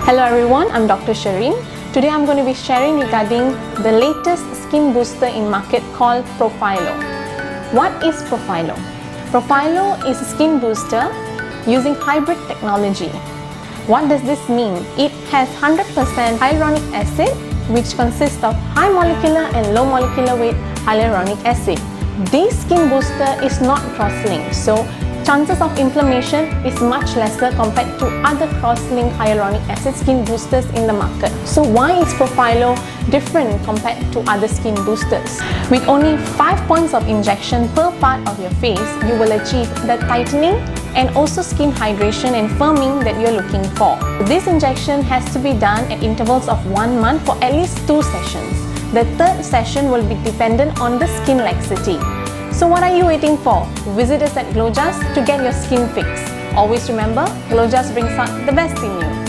Hello everyone, I'm Dr. Shreen. Today I'm going to be sharing regarding the latest skin booster in market called Profhilo. What is Profhilo? Profhilo is a skin booster using hybrid technology. What does this mean? It has 100% hyaluronic acid, which consists of high molecular and low molecular weight hyaluronic acid. This skin booster is not cross-linked, so chances of inflammation is much lesser compared to other cross-linked hyaluronic acid skin boosters in the market. So why is Profhilo different compared to other skin boosters? With only 5 points of injection per part of your face, you will achieve the tightening and also skin hydration and firming that you're looking for. This injection has to be done at intervals of 1 month for at least 2 sessions. The third session will be dependent on the skin laxity. So what are you waiting for? Visit us at Glojas to get your skin fix. Always remember, Glojas brings out the best in you.